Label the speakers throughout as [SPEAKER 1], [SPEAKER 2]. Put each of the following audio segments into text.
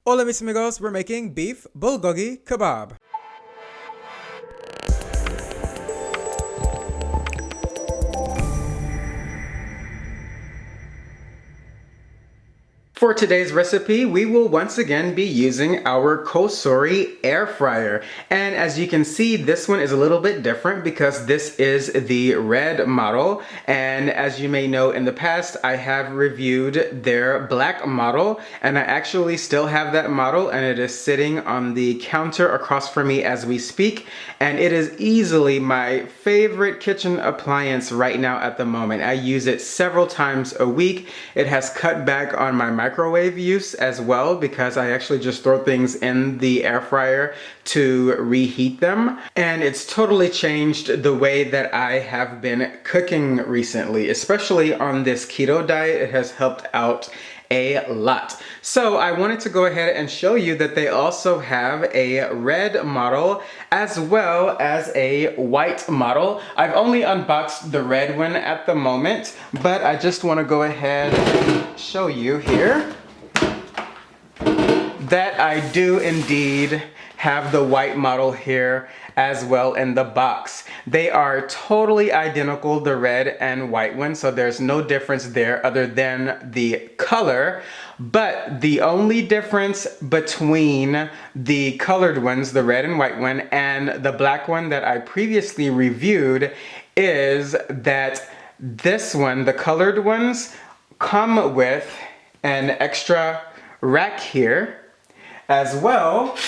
[SPEAKER 1] Hola mis amigos, we're making beef bulgogi kebab. For today's recipe, we will once again be using our COSORI air fryer. And as you can see, this one is a little bit different because this is the red model. And as you may know, in the past, I have reviewed their black model, and I actually still have that model, and it is sitting on the counter across from me as we speak. And it is easily my favorite kitchen appliance right now at the moment. I use it several times a week. It has cut back on my microwave use as well because I actually just throw things in the air fryer to reheat them. And it's totally changed the way that I have been cooking recently, especially on this keto diet. It has helped out a lot. So I wanted to go ahead and show you that they also have a red model as well as a white model. I've only unboxed the red one at the moment, but I just want to go ahead and show you here that I do indeed have the white model here as well in the box. They are totally identical, the red and white one, so there's no difference there other than the color. But the only difference between the colored ones, the red and white one, and the black one that I previously reviewed is that this one, the colored ones, come with an extra rack here, as well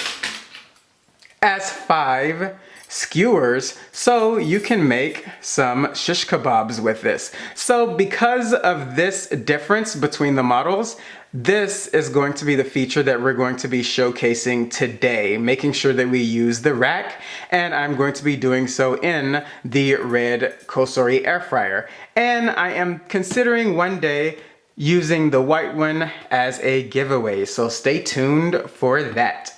[SPEAKER 1] as 5 skewers, so you can make some shish kebabs with this. So because of this difference between the models, this is going to be the feature that we're going to be showcasing today, making sure that we use the rack, and I'm going to be doing so in the red COSORI air fryer. And I am considering one day using the white one as a giveaway, so stay tuned for that.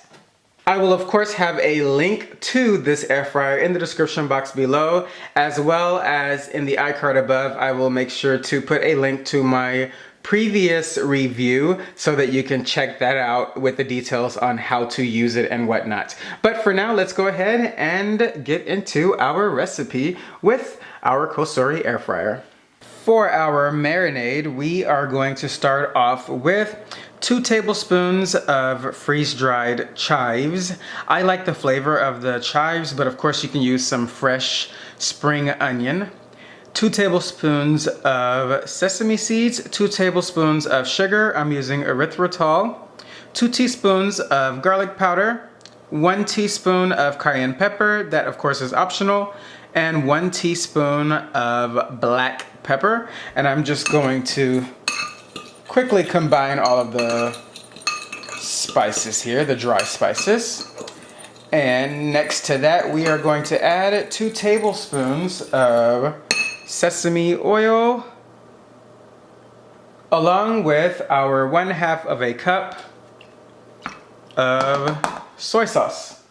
[SPEAKER 1] I will of course have a link to this air fryer in the description box below, as well as in the iCard above. I will make sure to put a link to my previous review so that you can check that out with the details on how to use it and whatnot. But for now, let's go ahead and get into our recipe with our COSORI air fryer. For our marinade, we are going to start off with 2 tablespoons of freeze-dried chives. I like the flavor of the chives, but of course you can use some fresh spring onion. 2 tablespoons of sesame seeds, 2 tablespoons of sugar. I'm using erythritol. 2 teaspoons of garlic powder, 1 teaspoon of cayenne pepper, that of course is optional, and 1 teaspoon of black pepper. And I'm just going to quickly combine all of the spices here, the dry spices. And next to that, we are going to add 2 tablespoons of sesame oil, along with our 1/2 of a cup of soy sauce.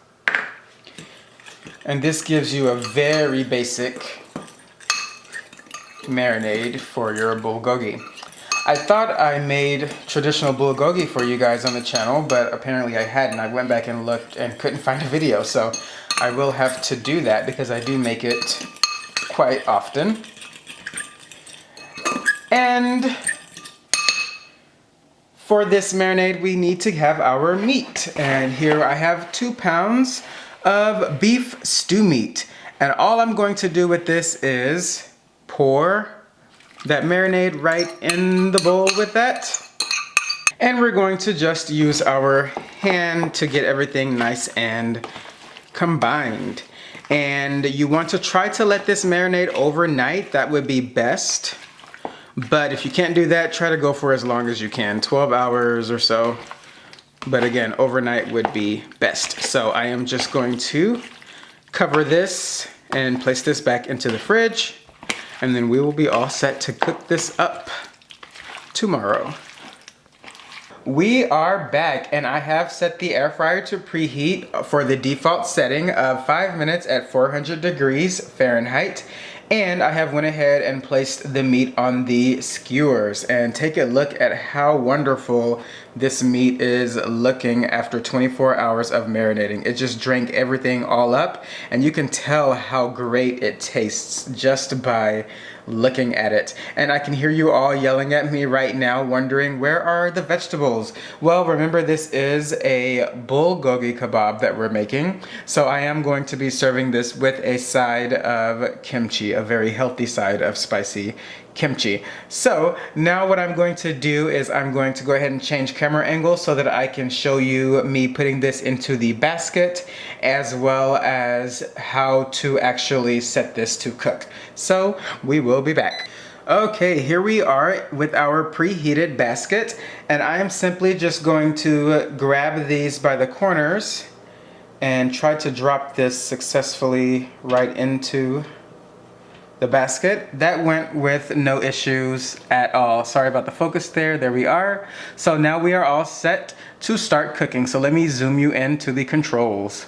[SPEAKER 1] And this gives you a very basic marinade for your bulgogi. I thought I made traditional bulgogi for you guys on the channel, but apparently I hadn't. I went back and looked and couldn't find a video, so I will have to do that because I do make it quite often. And for this marinade, we need to have our meat. And here I have 2 pounds of beef stew meat. And all I'm going to do with this is pour that marinade right in the bowl with that. And we're going to just use our hand to get everything nice and combined. And you want to try to let this marinate overnight. That would be best. But if you can't do that, try to go for as long as you can, 12 hours or so. But again, overnight would be best. So I am just going to cover this and place this back into the fridge. And then we will be all set to cook this up tomorrow. We are back, and I have set the air fryer to preheat for the default setting of 5 minutes at 400 degrees Fahrenheit. And I have went ahead and placed the meat on the skewers, and take a look at how wonderful this meat is looking after 24 hours of marinating. It just drank everything all up, and you can tell how great it tastes just by looking at it. And I can hear you all yelling at me right now, wondering, where are the vegetables? Well, remember, this is a Bulgogi Kebab that we're making, so I am going to be serving this with a side of kimchi, a very healthy side of spicy kimchi. So now what I'm going to do is I'm going to go ahead and change camera angle so that I can show you me putting this into the basket, as well as how to actually set this to cook. So we will be back. Okay, here we are with our preheated basket, and I am simply just going to grab these by the corners and try to drop this successfully right into the basket. That went with no issues at all. Sorry about the focus there. There we are. So now we are all set to start cooking. So let me zoom you into the controls.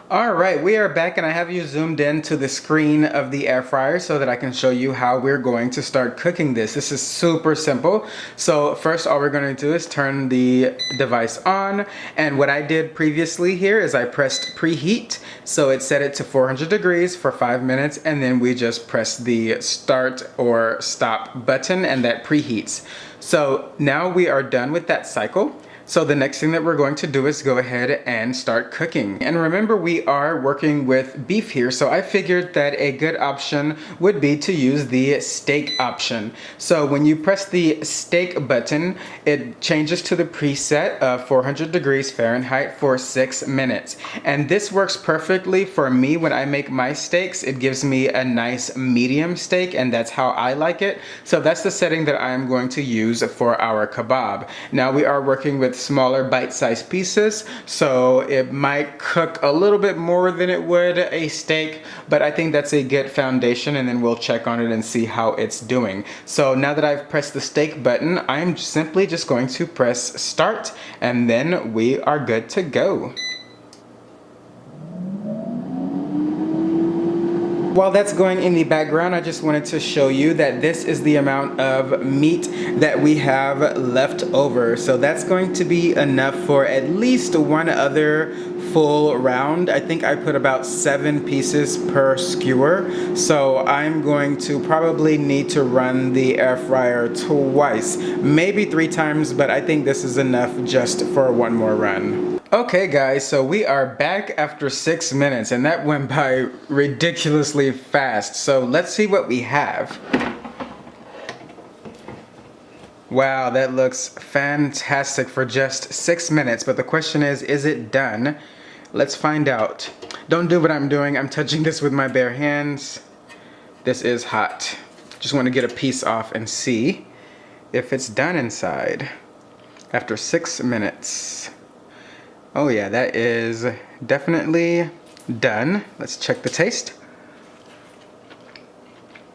[SPEAKER 1] All right, we are back, and I have you zoomed in to the screen of the air fryer so that I can show you how we're going to start cooking this. This is super simple. So first, all we're going to do is turn the device on, and what I did previously here is I pressed preheat. So it set it to 400 degrees for 5 minutes, and then we just press the start or stop button, and that preheats. So now we are done with that cycle. So the next thing that we're going to do is go ahead and start cooking. And remember, we are working with beef here, so I figured that a good option would be to use the steak option. So when you press the steak button, it changes to the preset of 400 degrees Fahrenheit for 6 minutes. And this works perfectly for me when I make my steaks. It gives me a nice medium steak, and that's how I like it. So that's the setting that I'm going to use for our kebab. Now we are working with smaller bite-sized pieces, so it might cook a little bit more than it would a steak, but I think that's a good foundation, and then we'll check on it and see how it's doing. So now that I've pressed the steak button, I'm simply just going to press start, and then we are good to go. While that's going in the background, I just wanted to show you that this is the amount of meat that we have left over. So that's going to be enough for at least one other full round. I think I put about 7 pieces per skewer. So I'm going to probably need to run the air fryer twice, maybe 3 times, but I think this is enough just for one more run. Okay guys, so we are back after 6 minutes, and that went by ridiculously fast. So let's see what we have. Wow, that looks fantastic for just 6 minutes, but the question is it done? Let's find out. Don't do what I'm doing. I'm touching this with my bare hands. This is hot. Just want to get a piece off and see if it's done inside after 6 minutes. Oh yeah, that is definitely done. Let's check the taste.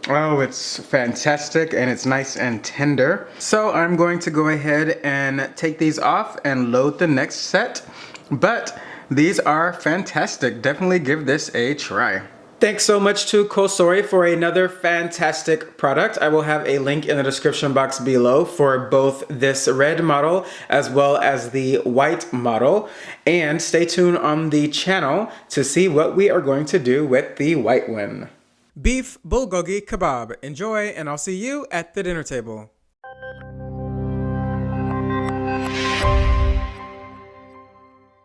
[SPEAKER 1] Oh, it's fantastic, and it's nice and tender. So I'm going to go ahead and take these off and load the next set. But these are fantastic. Definitely give this a try. Thanks so much to COSORI for another fantastic product. I will have a link in the description box below for both this red model as well as the white model. And stay tuned on the channel to see what we are going to do with the white one. Beef Bulgogi Kebab. Enjoy, and I'll see you at the dinner table.